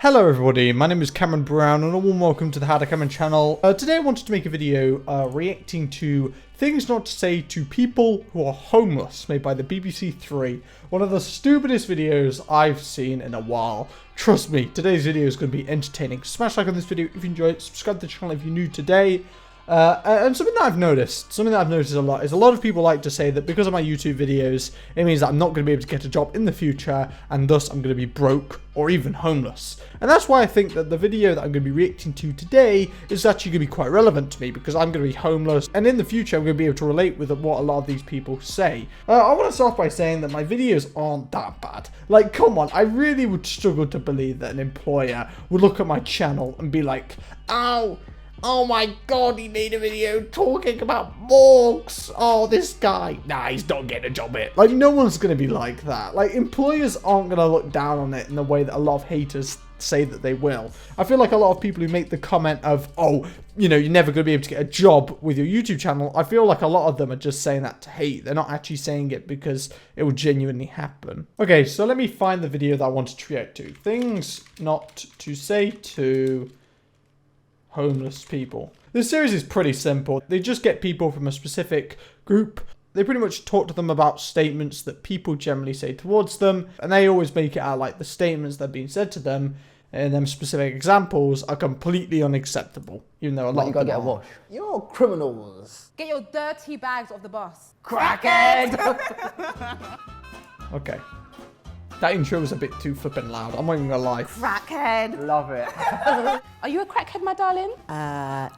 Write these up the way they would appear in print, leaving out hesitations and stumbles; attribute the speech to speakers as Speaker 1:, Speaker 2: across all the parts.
Speaker 1: Hello everybody, my name is Cameron Brown and a warm welcome to the How to Cameron channel. Today I wanted to make a video reacting to things not to say to people who are homeless, made by the BBC 3. One of the stupidest videos I've seen in a while. Trust me, today's video is going to be entertaining. Smash like on this video if you enjoyed it, subscribe to the channel if you're new today. And something that I've noticed a lot, is a lot of people like to say that because of my YouTube videos, it means that I'm not going to be able to get a job in the future, and thus I'm going to be broke or even homeless. And that's why I think that the video that I'm going to be reacting to today is actually going to be quite relevant to me, because I'm going to be homeless, and in the future I'm going to be able to relate with what a lot of these people say. I want to start off by saying that my videos aren't that bad. Like, come on, I really would struggle to believe that an employer would look at my channel and be like, oh my god, he made a video talking about morgues. Oh, this guy. Nah, he's not getting a job here. Like, no one's going to be like that. Like, employers aren't going to look down on it in the way that a lot of haters say that they will. I feel like a lot of people who make the comment of, oh, you know, you're never going to be able to get a job with your YouTube channel, I feel like a lot of them are just saying that to hate. They're not actually saying it because it will genuinely happen. Okay, so let me find the video that I wanted to react to. Things not to say to homeless people. This series is pretty simple. They just get people from a specific group. They pretty much talk to them about statements that people generally say towards them, and they always make it out like the statements that are being said to them and them specific examples are completely unacceptable, even though a lot of them
Speaker 2: get a wash. You're criminals.
Speaker 3: Get your dirty bags off the bus.
Speaker 2: Crackhead!
Speaker 1: Okay. That intro was a bit too flippin' loud. I'm not even gonna lie.
Speaker 3: Crackhead.
Speaker 2: Love it.
Speaker 3: Are you a crackhead, my darling?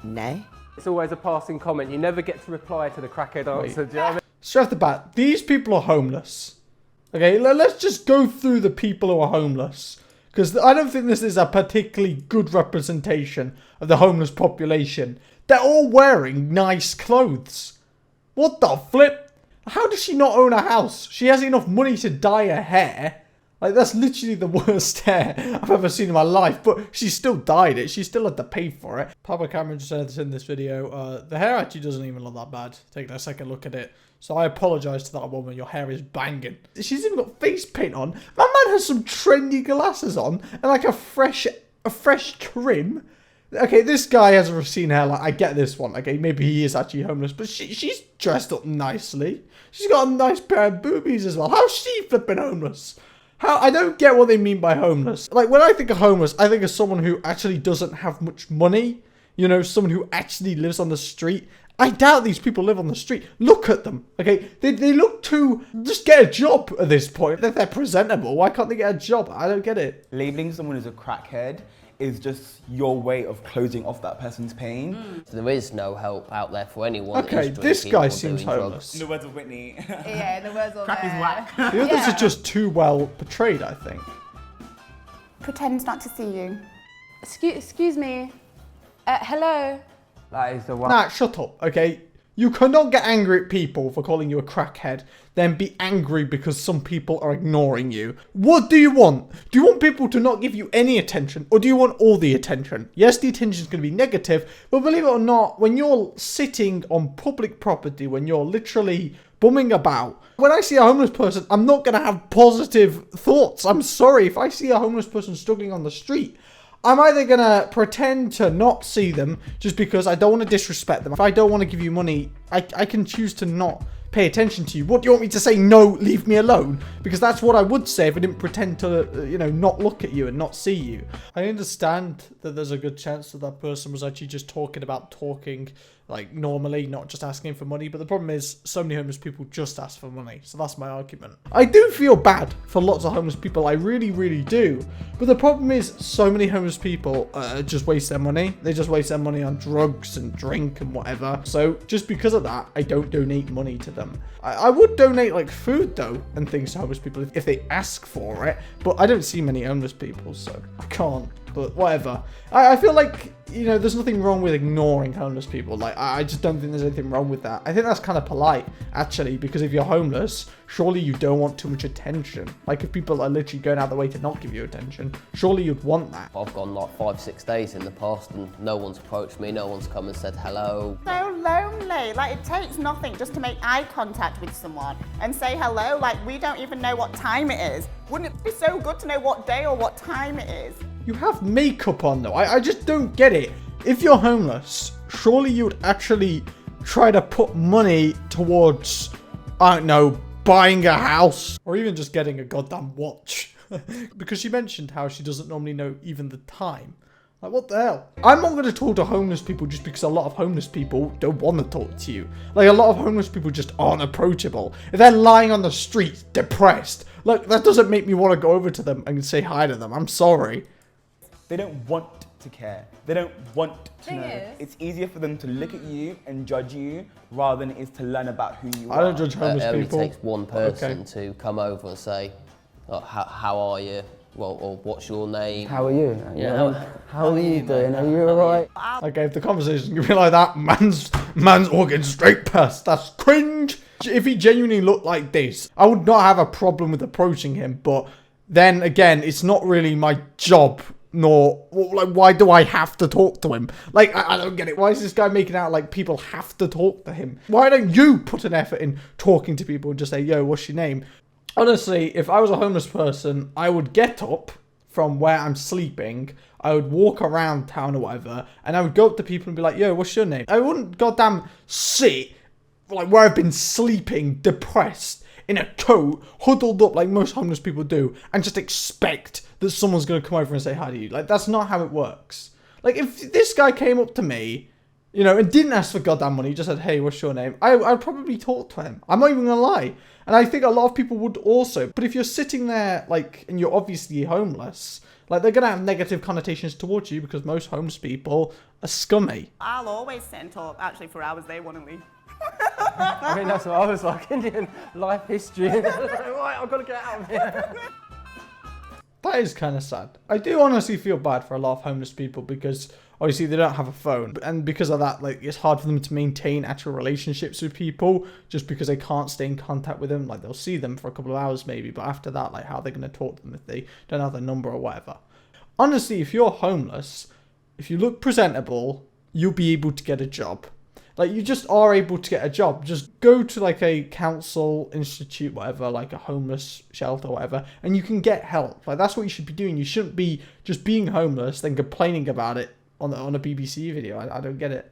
Speaker 4: No.
Speaker 5: It's always a passing comment. You never get to reply to the crackhead answer. Do you know what I mean?
Speaker 1: Straight off the bat, these people are homeless. Okay, let's just go through the people who are homeless, because I don't think this is a particularly good representation of the homeless population. They're all wearing nice clothes. What the flip? How does she not own a house? She has enough money to dye her hair. Like, that's literally the worst hair I've ever seen in my life, but she still dyed it. She still had to pay for it. Papa Cameron just said this in this video. The hair actually doesn't even look that bad. Taking a second look at it. So I apologise to that woman. Your hair is banging. She's even got face paint on. My man has some trendy glasses on and like a fresh trim. Okay, this guy has a receding hairline. I get this one. Okay, maybe he is actually homeless, but she's dressed up nicely. She's got a nice pair of boobies as well. How's she flipping homeless? I don't get what they mean by homeless. Like, when I think of homeless, I think of someone who actually doesn't have much money. You know, someone who actually lives on the street. I doubt these people live on the street. Look at them, okay? They look too... Just get a job at this point. If they're presentable, why can't they get a job? I don't get it.
Speaker 4: Labeling someone as a crackhead is just your way of closing off that person's pain.
Speaker 2: There is no help out there for anyone.
Speaker 1: Okay, this guy seems homeless.
Speaker 4: In the words of Whitney.
Speaker 3: Yeah, in the words of
Speaker 4: Crack is whack.
Speaker 1: The others are just too well portrayed, I think.
Speaker 6: Pretends not to see you.
Speaker 3: Excuse me. Hello.
Speaker 5: That is the one.
Speaker 1: Nah, shut up, okay? You cannot get angry at people for calling you a crackhead, then be angry because some people are ignoring you. What do you want? Do you want people to not give you any attention, or do you want all the attention? Yes, the attention is going to be negative, but believe it or not, when you're sitting on public property, when you're literally bumming about, when I see a homeless person, I'm not going to have positive thoughts. I'm sorry, if I see a homeless person struggling on the street, I'm either going to pretend to not see them just because I don't want to disrespect them. If I don't want to give you money, I can choose to not pay attention to you. What do you want me to say? No, leave me alone? Because that's what I would say if I didn't pretend to, you know, not look at you and not see you. I understand that there's a good chance that that person was actually just talking, like, normally, not just asking for money. But the problem is, so many homeless people just ask for money. So that's my argument. I do feel bad for lots of homeless people. I really, really do. But the problem is, so many homeless people just waste their money. They just waste their money on drugs and drink and whatever. So just because of that, I don't donate money to them. I would donate, like, food, though, and things to homeless people if they ask for it. But I don't see many homeless people, so I can't. But whatever. I feel like, you know, there's nothing wrong with ignoring homeless people. Like, I just don't think there's anything wrong with that. I think that's kind of polite, actually, because if you're homeless, surely you don't want too much attention. Like, if people are literally going out of the way to not give you attention, surely you'd want that.
Speaker 2: I've gone like 5-6 days in the past and no one's approached me, no one's come and said hello.
Speaker 6: So lonely. Like, it takes nothing just to make eye contact with someone and say hello. Like, we don't even know what time it is. Wouldn't it be so good to know what day or what time it is?
Speaker 1: You have makeup on though. I just don't get it. If you're homeless, surely you would actually try to put money towards, I don't know, buying a house or even just getting a goddamn watch. Because she mentioned how she doesn't normally know even the time. Like, what the hell? I'm not going to talk to homeless people just because a lot of homeless people don't want to talk to you. Like, a lot of homeless people just aren't approachable. If they're lying on the streets, depressed, look, that doesn't make me want to go over to them and say hi to them. I'm sorry.
Speaker 4: They don't want to care. They don't want to know.
Speaker 3: is-
Speaker 4: It's easier for them to look at you and judge you rather than it is to learn about who you are.
Speaker 1: I don't judge homeless
Speaker 2: It only
Speaker 1: people.
Speaker 2: takes one person
Speaker 1: Okay.
Speaker 2: to come over and say, oh, how are you? Well, or what's your name?
Speaker 7: How are you?
Speaker 2: Yeah,
Speaker 7: How are you doing?
Speaker 2: mate?
Speaker 7: Are you alright?
Speaker 1: Okay, if the conversation can be like that, man's walking straight past. That's cringe. If he genuinely looked like this, I would not have a problem with approaching him. But then again, it's not really my job. Nor, like, why do I have to talk to him? Like, I don't get it. Why is this guy making out like people have to talk to him? Why don't you put an effort in talking to people and just say, yo, what's your name? Honestly, if I was a homeless person, I would get up from where I'm sleeping, I would walk around town or whatever, and I would go up to people and be like, yo, what's your name? I wouldn't goddamn sit like where I've been sleeping, depressed, in a coat, huddled up like most homeless people do, and just expect that someone's going to come over and say hi to you. Like, that's not how it works. Like, if this guy came up to me, you know, and didn't ask for goddamn money, just said, hey, what's your name? I'd probably talk to him. I'm not even going to lie. And I think a lot of people would also. But if you're sitting there, like, and you're obviously homeless, like, they're going to have negative connotations towards you because most homeless people are scummy.
Speaker 6: I'll always sit and talk, actually, for hours they want to leave.
Speaker 5: I mean, that's what I was like, Indian life history. I was like, right, I've got to get out of here.
Speaker 1: That is kind of sad. I do honestly feel bad for a lot of homeless people because obviously they don't have a phone. And because of that, like, it's hard for them to maintain actual relationships with people just because they can't stay in contact with them. Like, they'll see them for a couple of hours maybe, but after that, like, how are they going to talk to them if they don't have their number or whatever? Honestly, if you're homeless, if you look presentable, you'll be able to get a job. Like, you just are able to get a job. Just go to, like, a council, institute, whatever, like a homeless shelter or whatever, and you can get help. Like, that's what you should be doing. You shouldn't be just being homeless, then complaining about it on a BBC video. I don't get it.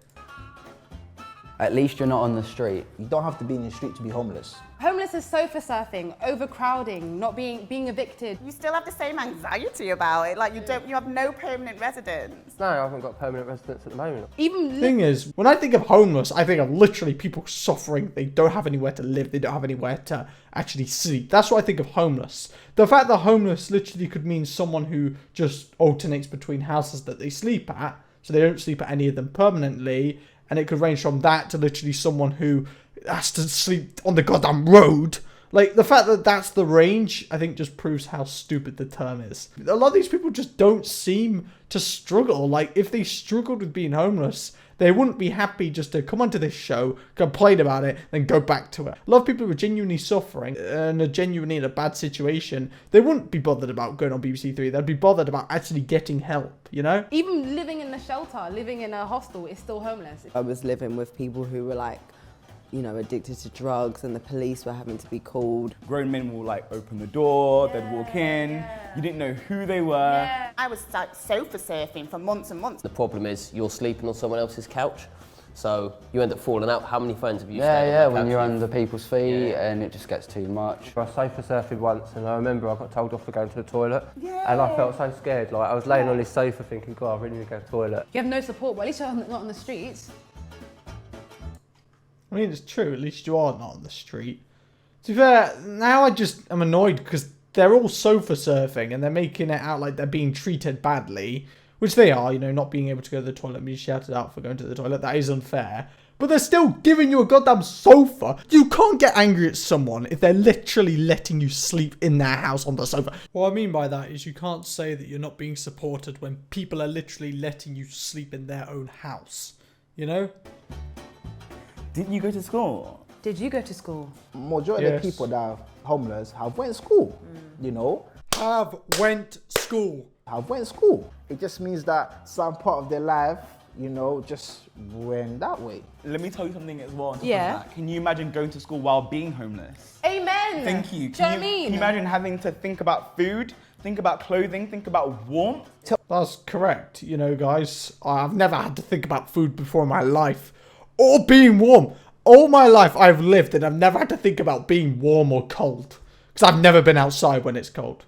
Speaker 7: At least you're not on the street.
Speaker 8: You don't have to be in the street to be homeless.
Speaker 3: Homeless is sofa surfing, overcrowding, not being evicted.
Speaker 6: You still have the same anxiety about it. Like, you have no permanent residence.
Speaker 5: No, I haven't got permanent residence at the moment.
Speaker 3: Even
Speaker 1: Thing is, when I think of homeless, I think of literally people suffering. They don't have anywhere to live. They don't have anywhere to actually sleep. That's what I think of homeless. The fact that homeless literally could mean someone who just alternates between houses that they sleep at, so they don't sleep at any of them permanently, and it could range from that to literally someone who has to sleep on the goddamn road. Like, the fact that that's the range, I think just proves how stupid the term is. A lot of these people just don't seem to struggle. Like, if they struggled with being homeless, they wouldn't be happy just to come onto this show, complain about it, then go back to it. A lot of people who are genuinely suffering and are genuinely in a bad situation, they wouldn't be bothered about going on BBC Three. They'd be bothered about actually getting help, you know?
Speaker 3: even living in a shelter, living in a hostel is still homeless.
Speaker 9: I was living with people who were like, you know, addicted to drugs, and the police were having to be called.
Speaker 4: Grown men will like open the door, they'd walk in, you didn't know who they were.
Speaker 6: I was like sofa surfing for months and months.
Speaker 2: The problem is you're sleeping on someone else's couch, so you end up falling out. How many friends have you
Speaker 7: Yeah,
Speaker 2: stayed
Speaker 7: yeah,
Speaker 2: on that
Speaker 7: when
Speaker 2: couch
Speaker 7: you're
Speaker 2: with?
Speaker 7: under people's feet and it just gets too much.
Speaker 5: I sofa surfed once, and I remember I got told off for going to the toilet, and I felt so scared. Like, I was laying on this sofa thinking, God, I really need to go to the toilet.
Speaker 3: You have no support, but at least you're not on the streets.
Speaker 1: I mean, it's true. At least you are not on the street. To be fair, now I just am annoyed because they're all sofa surfing and they're making it out like they're being treated badly, which they are, you know, not being able to go to the toilet and be shouted out for going to the toilet. That is unfair. But they're still giving you a goddamn sofa. You can't get angry at someone if they're literally letting you sleep in their house on the sofa. What I mean by that is you can't say that you're not being supported when people are literally letting you sleep in their own house. You know?
Speaker 4: Didn't you go to school?
Speaker 3: Did you go to school?
Speaker 8: Majority of the people that are homeless have went to school, you know,
Speaker 1: Have went school.
Speaker 8: have went to school. It just means that some part of their life, you know, just went that way.
Speaker 4: Let me tell you something as well on top
Speaker 3: Yeah.
Speaker 4: of that. Can you imagine going to school while being homeless?
Speaker 3: Amen.
Speaker 4: Thank you.
Speaker 3: Do you know what I
Speaker 4: Can
Speaker 3: mean?
Speaker 4: you imagine having to think about food think about clothing, think about warmth.
Speaker 1: That's correct. You know, guys, I've never had to think about food before in my life. Or being warm. All my life I've lived and I've never had to think about being warm or cold. Because I've never been outside when it's cold.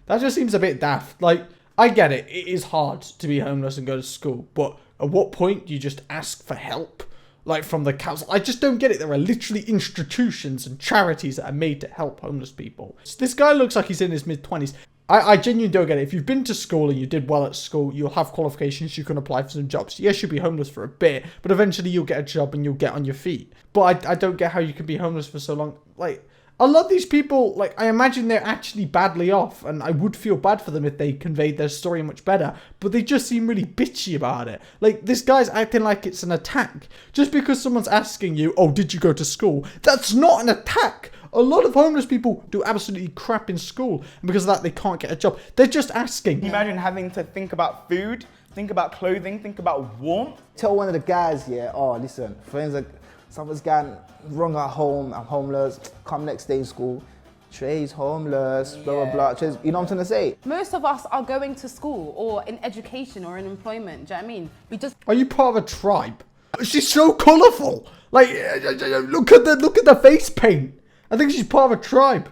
Speaker 1: That just seems a bit daft. Like, I get it. It is hard to be homeless and go to school. But at what point do you just ask for help? Like, from the council? I just don't get it. There are literally institutions and charities that are made to help homeless people. This guy looks like he's in his mid-20s. I genuinely don't get it. If you've been to school and you did well at school, you'll have qualifications, you can apply for some jobs. Yes, you'll be homeless for a bit, but eventually you'll get a job and you'll get on your feet. But I don't get how you can be homeless for so long. Like, a lot of these people, like, I imagine they're actually badly off, and I would feel bad for them if they conveyed their story much better, but they just seem really bitchy about it. Like, this guy's acting like it's an attack. Just because someone's asking you, oh, did you go to school? That's not an attack. A lot of homeless people do absolutely crap in school, and because of that, they can't get a job. They're just asking.
Speaker 4: Can you imagine having to think about food, think about clothing, think about warmth?
Speaker 8: Tell one of the guys, yeah, oh, listen, friends, like, something's gone wrong at home, I'm homeless, come next day in school, Trey's homeless, blah, blah, blah. Trey's, you know what I'm trying to say?
Speaker 3: Most of us are going to school or in education or in employment. Do you know what I mean? We just...
Speaker 1: Are you part of a tribe? She's so colourful. Like, look at the face paint. I think she's part of a tribe.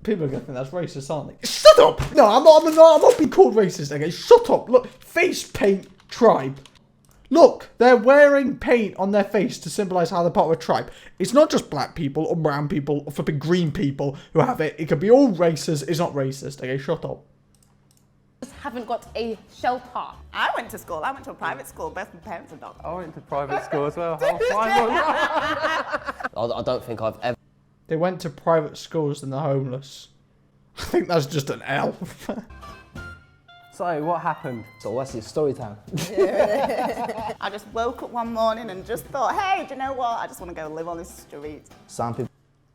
Speaker 1: People are going to think that's racist, aren't they? Shut up! No, I'm not being called racist, okay? Shut up. Look, face paint tribe. Look, they're wearing paint on their face to symbolise how they're part of a tribe. It's not just black people or brown people or flipping green people who have it. It could be all races. It's not racist, okay? Shut up.
Speaker 3: just haven't got a shelter.
Speaker 6: I went to school. I went to a private school. Both my parents are doctors.
Speaker 5: I went to private school as well.
Speaker 2: I don't think I've ever...
Speaker 1: They went to private schools and they're homeless. I think that's just an L.
Speaker 5: So, what happened?
Speaker 8: So what's your story time?
Speaker 6: I just woke up one morning and just thought, hey, do you know what? I just want to go live on this street.
Speaker 8: Some people.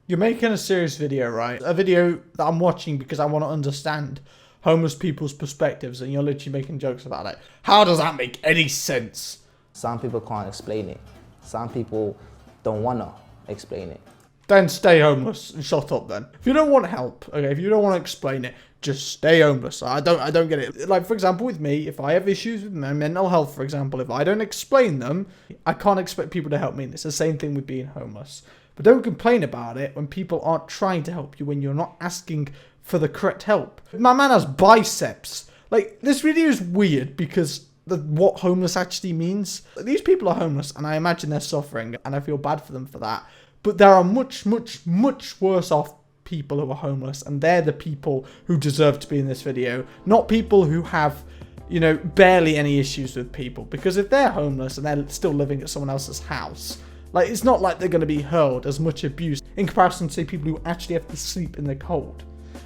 Speaker 1: You're making a serious video, right? A video that I'm watching because I want to understand homeless people's perspectives, and you're literally making jokes about it. How does that make any sense?
Speaker 8: Some people can't explain it. Some people don't want to explain it.
Speaker 1: Then stay homeless and shut up then. If you don't want help, okay, if you don't want to explain it, just stay homeless. I don't get it. Like, for example, with me, if I have issues with my mental health, for example, if I don't explain them, I can't expect people to help me. And it's the same thing with being homeless. But don't complain about it when people aren't trying to help you, when you're not asking for the correct help. My man has biceps. Like, this video is weird because what homeless actually means. These people are homeless and I imagine they're suffering and I feel bad for them for that. But there are much, much, much worse off people who are homeless, and they're the people who deserve to be in this video, not people who have, you know, barely any issues with people. Because if they're homeless and they're still living at someone else's house, like, it's not like they're going to be hurled as much abuse in comparison to, say, people who actually have to sleep in the cold.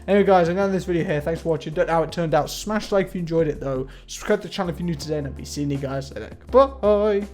Speaker 1: Anyway, guys, I'm going to end this video here. Thanks for watching. Don't know how it turned out. Smash like if you enjoyed it, though. Subscribe to the channel if you're new today, and I'll be seeing you guys later. Bye.